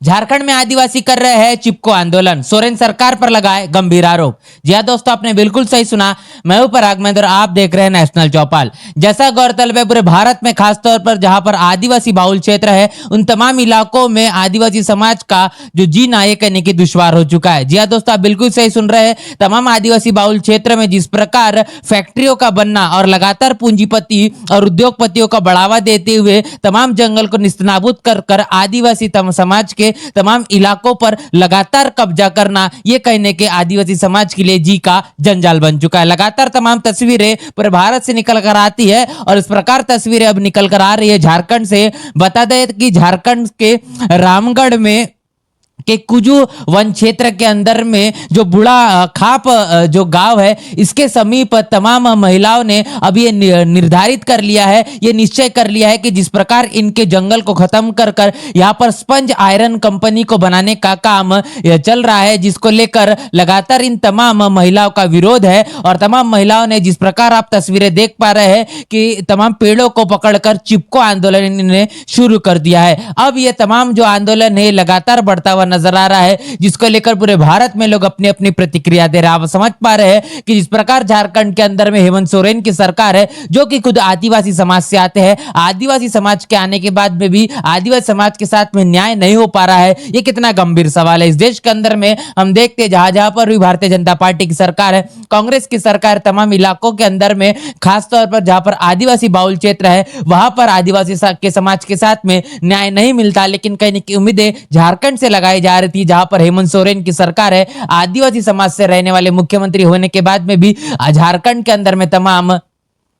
झारखंड में आदिवासी कर रहे हैं चिपको आंदोलन, सोरेन सरकार पर लगाए गंभीर आरोप। जी हाँ दोस्तों, आपने बिल्कुल सही सुना। मैं हूं पराग मेहंद्र, आप देख रहे हैं नेशनल चौपाल। जैसा गौरतलब है, पूरे भारत में खासतौर पर जहां पर आदिवासी बाहुल क्षेत्र है, उन तमाम इलाकों में आदिवासी समाज का जो जीना ये कहने की दुश्वार हो चुका है। जी हाँ दोस्तों, आप बिल्कुल सही सुन रहे हैं। तमाम आदिवासी बाहुल क्षेत्र में जिस प्रकार फैक्ट्रियों का बनना और लगातार पूंजीपति और उद्योगपतियों का बढ़ावा देते हुए तमाम जंगल को निस्तनाबूद कर आदिवासी समाज के तमाम इलाकों पर लगातार कब्जा करना, ये कहने के आदिवासी समाज के लिए जी का जंजाल बन चुका है। लगातार तमाम तस्वीरें पूरे भारत से निकल कर आती है और इस प्रकार तस्वीरें अब निकल कर आ रही है झारखंड से। बता दें कि झारखंड के रामगढ़ में के कुजू वन क्षेत्र के अंदर में जो बूढ़ा खाप जो गांव है, इसके समीप तमाम महिलाओं ने अब ये निर्धारित कर लिया है, ये निश्चय कर लिया है कि जिस प्रकार इनके जंगल को खत्म कर यहाँ पर स्पंज आयरन कंपनी को बनाने का काम चल रहा है, जिसको लेकर लगातार इन तमाम महिलाओं का विरोध है। और तमाम महिलाओं ने, जिस प्रकार आप तस्वीरें देख पा रहे हैं कि तमाम पेड़ों को पकड़कर चिपको आंदोलन इन्होंने शुरू कर दिया है। अब ये तमाम जो आंदोलन है लगातार बढ़ता हुआ नजर आ रहा है, जिसको लेकर पूरे भारत में लोग अपनी अपनी प्रतिक्रिया दे रहे हैं। आप समझ पा रहे हैं कि जिस प्रकार झारखंड के अंदर में हेमंत सोरेन की सरकार है, जो कि खुद आदिवासी समाज से आते हैं, आदिवासी समाज के आने के बाद में भी आदिवासी समाज के साथ में न्याय नहीं हो पा रहा है, ये कितना गंभीर सवाल है। इस देश के अंदर में हम देखते हैं जहां जहां पर भी भारतीय जनता पार्टी की सरकार है, कांग्रेस की सरकार, तमाम इलाकों के अंदर में खासतौर पर जहां पर आदिवासी बाहुल क्षेत्र है, वहां पर आदिवासी के समाज के साथ में न्याय नहीं मिलता। लेकिन कहीं की उम्मीदें झारखंड से लगाई जा रही थी, जहां पर हेमंत सोरेन की सरकार है, आदिवासी समाज से रहने वाले मुख्यमंत्री होने के बाद में भी झारखंड के अंदर में तमाम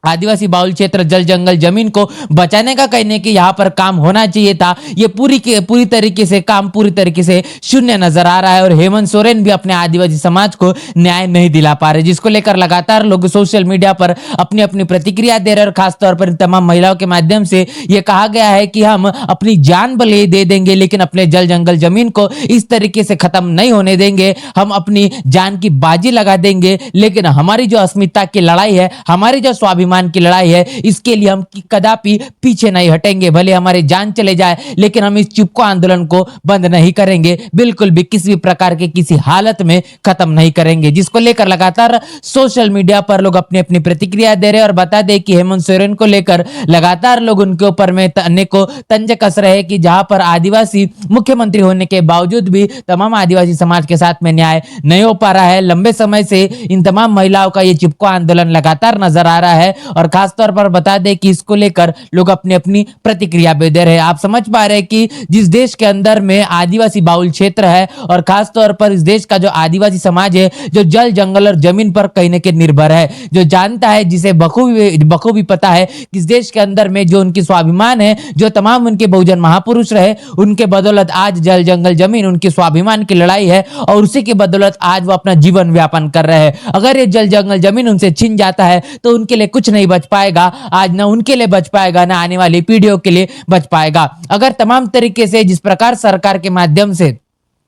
आदिवासी बाहुल क्षेत्र जल जंगल जमीन को बचाने का कहने कि यहां पर काम होना चाहिए था, ये पूरी तरीके से काम पूरी तरीके से शून्य नजर आ रहा है। और हेमंत सोरेन भी अपने आदिवासी समाज को न्याय नहीं दिला पा रहे, जिसको लेकर लगातार लोग सोशल मीडिया पर अपनी अपनी प्रतिक्रिया दे रहे हैं। और खासतौर पर तमाम महिलाओं के माध्यम से यह कहा गया है कि हम अपनी जान बलि दे देंगे, लेकिन अपने जल जंगल जमीन को इस तरीके से खत्म नहीं होने देंगे। हम अपनी जान की बाजी लगा देंगे, लेकिन हमारी जो अस्मिता की लड़ाई है, हमारी जो स्वाभिमान की लड़ाई है, इसके लिए हम कदापि पीछे नहीं हटेंगे। भले हमारी जान चले जाए, लेकिन हम इस चिपको आंदोलन को बंद नहीं करेंगे, बिल्कुल भी किसी भी प्रकार के किसी हालत में खत्म नहीं करेंगे। जिसको लेकर लगातार सोशल मीडिया पर लोग अपनी अपनी प्रतिक्रिया दे रहे हैं। और बता दें कि हेमंत सोरेन को लेकर लगातार लोग उनके ऊपर में अनेकों तंज कस रहे हैं कि जहां पर आदिवासी मुख्यमंत्री होने के बावजूद भी तमाम आदिवासी समाज के साथ में न्याय नहीं हो पा रहा है। लंबे समय से इन तमाम महिलाओं का ये चिपको आंदोलन लगातार नजर आ रहा है। और खासतौर पर बता दें कि इसको लेकर लोग अपनी अपनी प्रतिक्रिया भी दे रहे हैं। आप समझ पा रहे हैं कि जिस देश के अंदर में आदिवासी बाहुल क्षेत्र है, और खासतौर पर इस देश का जो आदिवासी समाज है, जो जल जंगल और जमीन पर कहीं न कहीं निर्भर है, जो जानता है, जिसे बखूबी पता है कि इस देश के अंदर में जो उनकी स्वाभिमान है, जो तमाम उनके बहुजन महापुरुष रहे, उनके बदौलत आज जल जंगल जमीन उनकी स्वाभिमान की लड़ाई है, और उसी की बदौलत आज वो अपना जीवन व्यापन कर रहे हैं। अगर ये जल जंगल जमीन उनसे छिन जाता है तो उनके लिए कुछ नहीं बच पाएगा। आज ना उनके लिए बच पाएगा, ना आने वाली पीढ़ियों के लिए बच पाएगा। अगर तमाम तरीके से जिस प्रकार सरकार के माध्यम से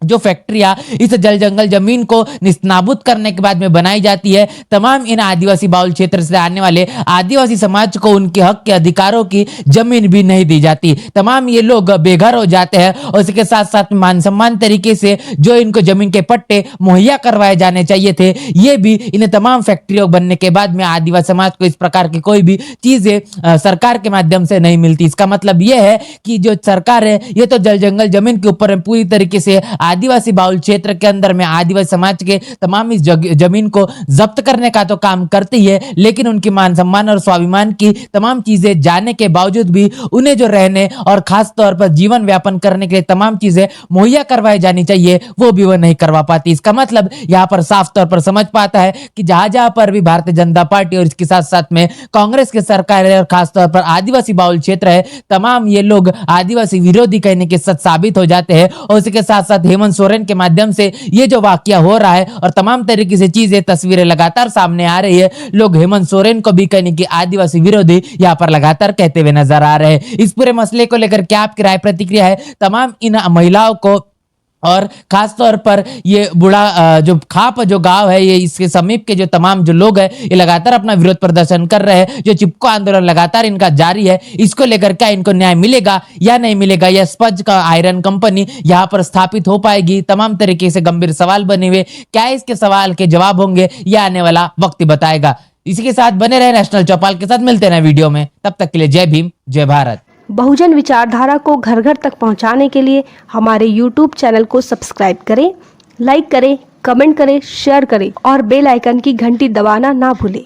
जो फैक्ट्रियां इस जल जंगल जमीन को निस्तनाबूद करने के बाद में बनाई जाती है, तमाम इन आदिवासी बाहुल क्षेत्र से आने वाले आदिवासी समाज को उनके हक के अधिकारों की जमीन भी नहीं दी जाती। तमाम ये लोग बेघर हो जाते हैं, और इसके साथ साथ मान सम्मान तरीके से जो इनको जमीन के पट्टे मुहैया करवाए जाने चाहिए थे, ये भी इन तमाम फैक्ट्रियों बनने के बाद में आदिवासी समाज को इस प्रकार की कोई भी चीजें सरकार के माध्यम से नहीं मिलती। इसका मतलब यह है कि जो सरकार है, ये तो जल जंगल जमीन के ऊपर पूरी तरीके से आदिवासी बाहुल क्षेत्र के अंदर में आदिवासी समाज के तमाम इस जमीन को जब्त करने का तो काम करती है, लेकिन उनकी मान सम्मान और स्वाभिमान की तमाम चीजें जानने के बावजूद भी उन्हें जो रहने और खास तौर पर जीवन व्यापन करने के लिए तमाम चीजें मुहैया करवाई जानी चाहिए, वो भी वो नहीं करवा पाती। इसका मतलब यहाँ पर साफ तौर पर समझ पाता है कि जहां जहां पर भी भारतीय जनता पार्टी और इसके साथ साथ में कांग्रेस की सरकार है, और खासतौर पर आदिवासी बाहुल क्षेत्र है, तमाम ये लोग आदिवासी विरोधी कहने के सच साबित हो जाते हैं। और इसके साथ साथ हेमंत सोरेन के माध्यम से ये जो वाकया हो रहा है और तमाम तरीके से चीजें तस्वीरें लगातार सामने आ रही है, लोग हेमंत सोरेन को भी कहने की आदिवासी विरोधी यहाँ पर लगातार कहते हुए नजर आ रहे हैं। इस पूरे मसले को लेकर क्या आपकी राय प्रतिक्रिया है? तमाम इन महिलाओं को और खास तौर पर ये बुढ़ा जो खाप जो गांव है, ये इसके समीप के जो तमाम जो लोग हैं, ये लगातार अपना विरोध प्रदर्शन कर रहे हैं। जो चिपको आंदोलन लगातार इनका जारी है, इसको लेकर क्या इनको न्याय मिलेगा या नहीं मिलेगा, या स्पंज का आयरन कंपनी यहाँ पर स्थापित हो पाएगी, तमाम तरीके से गंभीर सवाल बने हुए। क्या इसके सवाल के जवाब होंगे, यह आने वाला वक्त ही बताएगा। इसी के साथ बने रहे नेशनल चौपाल के साथ, मिलते हैं वीडियो में, तब तक के लिए जय भीम जय भारत। बहुजन विचारधारा को घर घर तक पहुंचाने के लिए हमारे YouTube चैनल को सब्सक्राइब करें, लाइक करें, कमेंट करें, शेयर करें और बेल आइकन की घंटी दबाना ना भूलें।